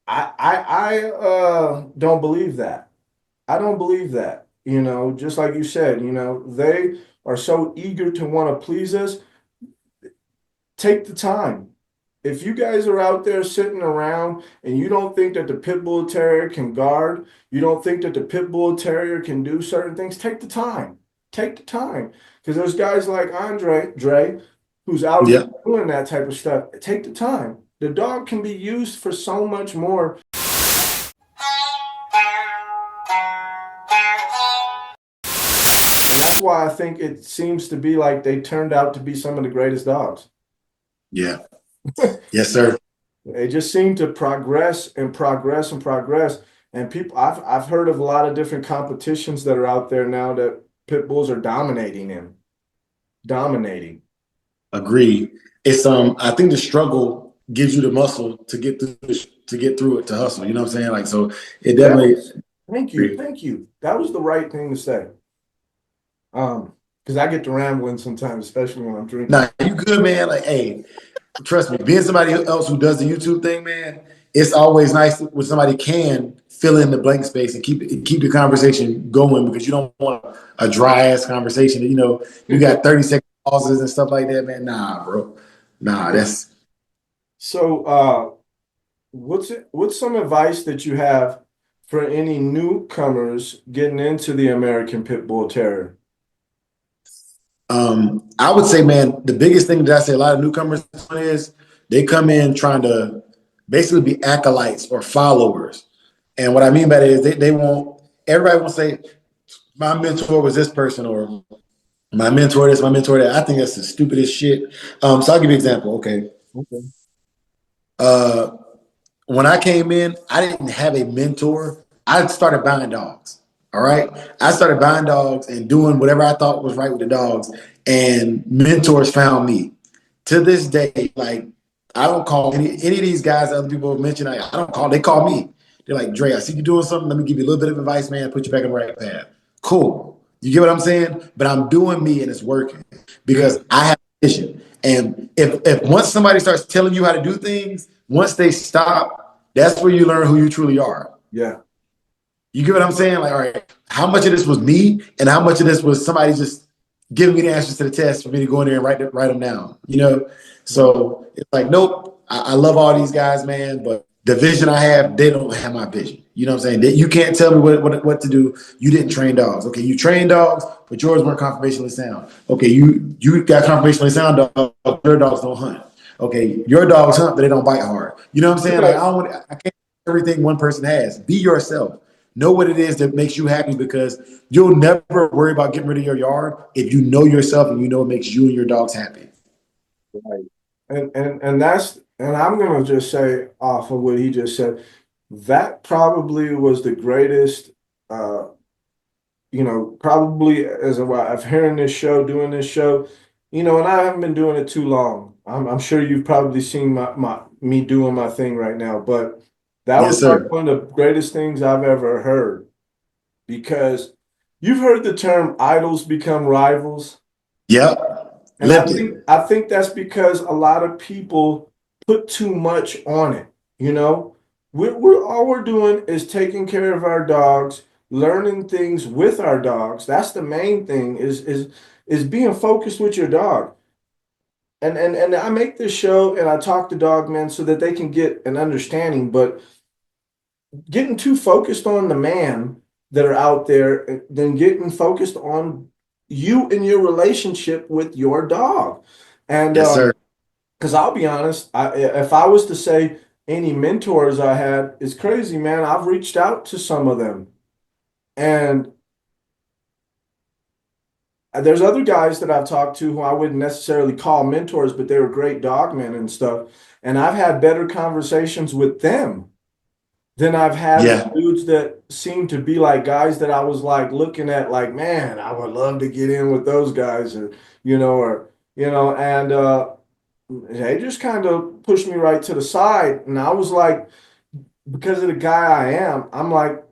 I don't believe that. I don't believe that. Just like you said, they are so eager to want to please us. Take the time. If you guys are out there sitting around and you don't think that the Pit Bull Terrier can guard, you don't think that the Pit Bull Terrier can do certain things, take the time. Take the time. Because there's guys like Dre, who's out there doing that type of stuff. Take the time. The dog can be used for so much more. And that's why I think it seems to be like they turned out to be some of the greatest dogs. Yeah. Yes, sir. They just seem to progress and progress and progress. And people, I've heard of a lot of different competitions that are out there now that pit bulls are dominating in. Dominating. Agree. It's I think the struggle gives you the muscle to get through it, to hustle. You know what I'm saying? Like, so it definitely. Thank you. That was the right thing to say. Because I get to rambling sometimes, especially when I'm drinking. Nah, you good, man. Like, hey, trust me, being somebody else who does the YouTube thing, man, it's always nice when somebody can fill in the blank space and keep the conversation going, because you don't want a dry ass conversation. You got 30-second pauses and stuff like that, man. Nah, bro. Nah, that's. So, what's some advice that you have for any newcomers getting into the American Pit Bull Terrier? I would say, man, the biggest thing that I say a lot of newcomers is they come in trying to basically be acolytes or followers. And what I mean by that is everybody won't say, my mentor was this person, or my mentor this, my mentor that. I think that's the stupidest shit. So I'll give you an example. Okay. When I came in, I didn't have a mentor. I started buying dogs. All right. I started buying dogs and doing whatever I thought was right with the dogs, and mentors found me. To this day, like, I don't call any of these guys that other people have mentioned. I don't call. They call me. They're like, Dre, I see you doing something. Let me give you a little bit of advice, man. Put you back on the right path. Cool. You get what I'm saying? But I'm doing me and it's working because I have a vision. And if once somebody starts telling you how to do things, once they stop, that's where you learn who you truly are. Yeah. You get what I'm saying? Like, all right, how much of this was me and how much of this was somebody just giving me the answers to the test for me to go in there and write them down, So it's like, nope, I love all these guys, man, but the vision I have, they don't have my vision. You know what I'm saying? You can't tell me what to do. You didn't train dogs. Okay, you trained dogs, but yours weren't conformationally sound. Okay, you got conformationally sound dogs, your dogs don't hunt. Okay, your dogs hunt, but they don't bite hard. You know what I'm saying? Like, I can't everything one person has. Be yourself. Know what it is that makes you happy, because you'll never worry about getting rid of your yard if you know yourself and you know it makes you and your dogs happy. Right. And And I'm gonna just say off of what he just said, that probably was the greatest, uh, probably as I've hearing this show, doing this show, and I haven't been doing it too long. I'm sure you've probably seen my me doing my thing right now, but that was Yes, probably sir. one of the greatest things I've ever heard because you've heard the term idols become rivals. Yep. And I Lived think it. I think that's because a lot of people put too much on it, you know. We're all we're doing is taking care of our dogs, learning things with our dogs. That's the main thing is being focused with your dog. And I make this show and I talk to dog men so that they can get an understanding, but getting too focused on the man that are out there than getting focused on you and your relationship with your dog. And Yes, sir. because I'll be honest, if I was to say any mentors I had, it's crazy, man. I've reached out to some of them, and there's other guys that I've talked to who I wouldn't necessarily call mentors, but they were great dogmen and stuff. And I've had better conversations with them than I've had with Yeah. dudes that seem to be like guys that I was like looking at like, man, I would love to get in with those guys and they just kind of pushed me right to the side. And I was like, because of the guy I am, I'm like,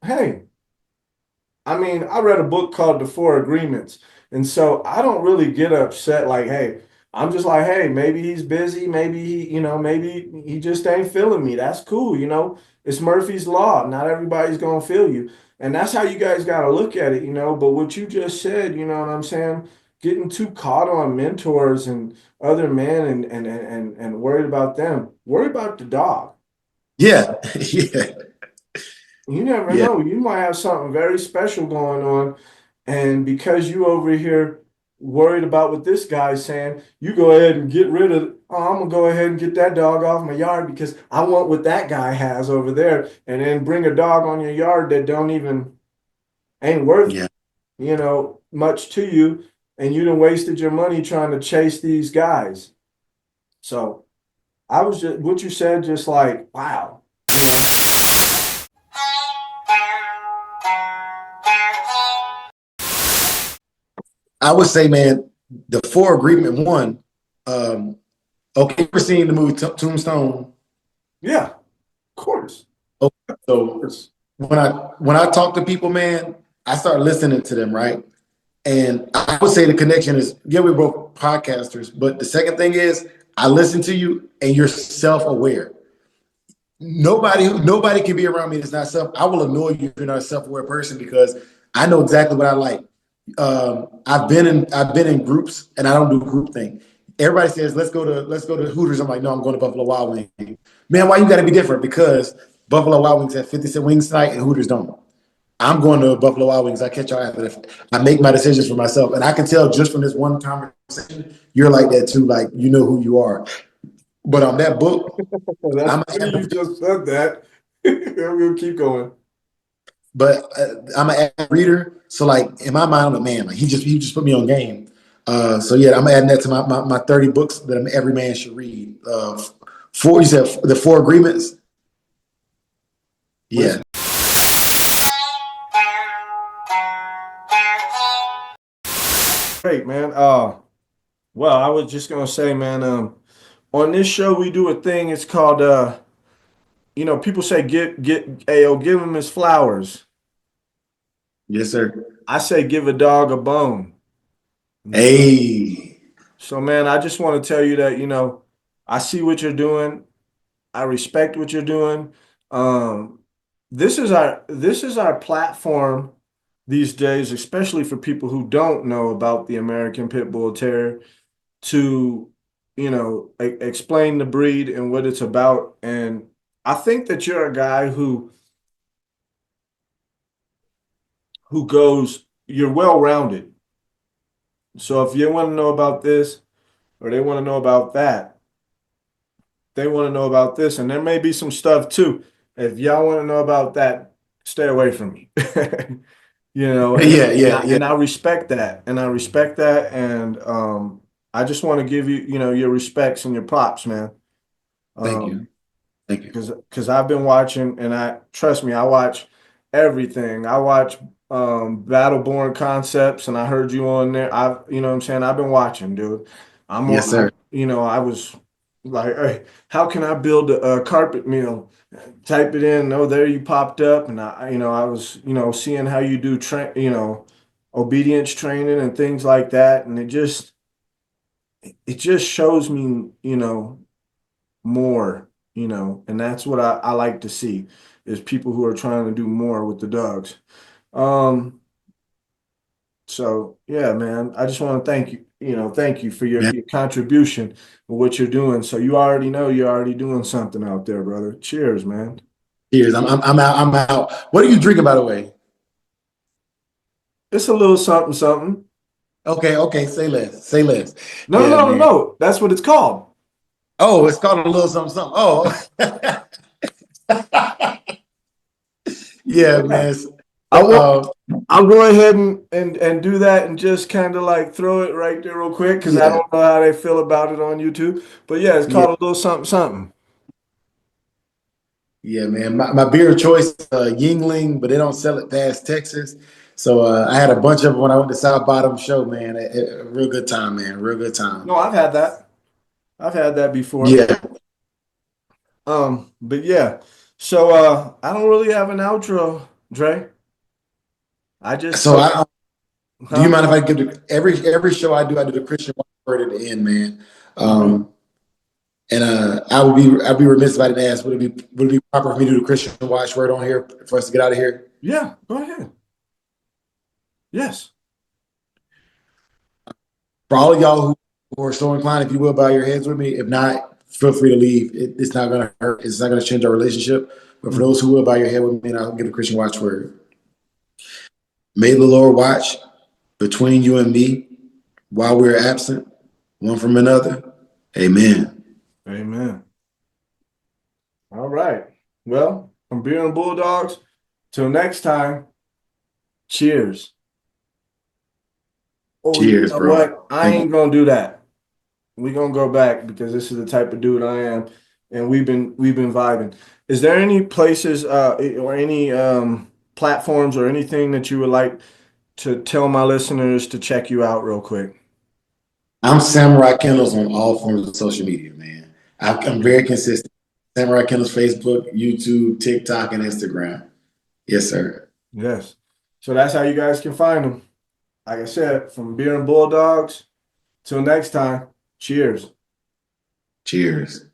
hey, I mean, I read a book called The Four Agreements. And so I don't really get upset like, hey, I'm just like, hey, maybe he's busy, maybe maybe he just ain't feeling me. That's cool. It's Murphy's Law. Not everybody's gonna feel you. And that's how you guys gotta look at it. But what you just said, you know what I'm saying? Getting too caught on mentors and other men and worried about them. Worry about the dog. Yeah. Yeah. You never Yeah. know. You might have something very special going on. And because you over here worried about what this guy's saying, you go ahead and get rid of, oh, I'm gonna go ahead and get that dog off my yard because I want what that guy has over there. And then bring a dog on your yard that don't even ain't worth, Yeah. much to you. And you done wasted your money trying to chase these guys. So I was just what you said, just like, wow. I would say, man, the four agreement one. Um, okay, we're seeing the movie Tombstone. Yeah, of course. Okay, Of so course. when I talk to people, man, I start listening to them, right? And I would say the connection is, yeah, we're both podcasters, but the second thing is I listen to you and you're self-aware. Nobody can be around me that's not self. I will annoy you if you're not a self-aware person because I know exactly what I like. I've been in groups and I don't do group thing. Everybody says let's go to Hooters. I'm like, no, I'm going to Buffalo Wild Wings. Man, why you got to be different? Because Buffalo Wild Wings have 50-cent wings tonight and Hooters don't. I'm going to Buffalo Wild Wings. I catch y'all after that. I make my decisions for myself, and I can tell just from this one conversation, you're like that too. Like you know who you are. But on that book, Well, that's I'm funny an you just said that. We'll keep going. but I'm an avid reader. So like in my mind, I'm a man. Like he just put me on game. So yeah, I'm adding that to my 30 books that every man should read. Four, you said the four agreements. Yeah. Listen, great, man. Well, I was just gonna say, man, on this show we do a thing, it's called people say give him his flowers. Yes, sir. I say give a dog a bone. Hey. So man, I just want to tell you that, I see what you're doing. I respect what you're doing. Um, this is our platform these days, especially for people who don't know about the American Pit Bull Terrier, to explain the breed and what it's about. And I think that you're a guy who goes, you're well rounded. So if you want to know about this or they want to know about that, they want to know about this, and there may be some stuff too. If y'all want to know about that, stay away from me. And Yeah, and yeah, I, yeah. and I respect that, and I just want to give you, your respects and your props, man. Thank you. Thank you. Because I've been watching, and trust me, I watch everything. I watch Battleborn Concepts, and I heard you on there. You know what I'm saying? I've been watching, dude. Yes, sir. I was like, hey, how can I build a carpet mill? Type it in. Oh, there you popped up, and I was, seeing how you do obedience training and things like that, and it just shows me, more, and that's what I like to see is people who are trying to do more with the dogs. So yeah, man, I just want to thank you for your contribution and what you're doing. So you already know you're already doing something out there, brother. Cheers, man. Cheers. I'm out. I'm out. What are you drinking, by the way? It's a little something, something. Okay, okay. Say less. Say less. No, Yeah, no, no, man. no. That's what it's called. Oh, it's called a little something, something. Oh, yeah, Yeah. man. I So, will. I'll go ahead and do that and just kind of like throw it right there real quick because I yeah, don't know how they feel about it on YouTube. But yeah, it's yeah, called a little something, something. yeah, man. My beer of choice, Yingling, but they don't sell it past Texas. So I had a bunch of them when I went to South Bottom show, man. A real good time, man. Real good time. No, I've had that. I've had that before. Yeah. But yeah. So I don't really have an outro, Dre. I just So told, do you huh? mind if I give every show I do the Christian word at the end, man. Okay. And I'd be remiss if I didn't ask, would it be proper for me to do the Christian watchword on here for us to get out of here? Yeah, go ahead. Yes. For all of y'all who are so inclined, if you will, bow your heads with me. If not, feel free to leave. It's not going to hurt. It's not going to change our relationship. But for those who will, bow your head with me, and I'll give the Christian watchword. May the Lord watch between you and me while we're absent, one from another. Amen. Amen. All right. Well, from Beer and Bulldogs, till next time, cheers. Oh, you Cheers, know bro. what? I Thank you. ain't gonna do that. We're gonna go back because this is the type of dude I am, and we've been vibing. Is there any places or any platforms or anything that you would like to tell my listeners to check you out real quick? I'm Samurai Kennels on all forms of social media, man. I'm very consistent. Samurai Kennels, Facebook, YouTube, TikTok, and Instagram. Yes, sir. Yes. So that's how you guys can find them. Like I said, from Beer and Bulldogs. Till next time, cheers. Cheers.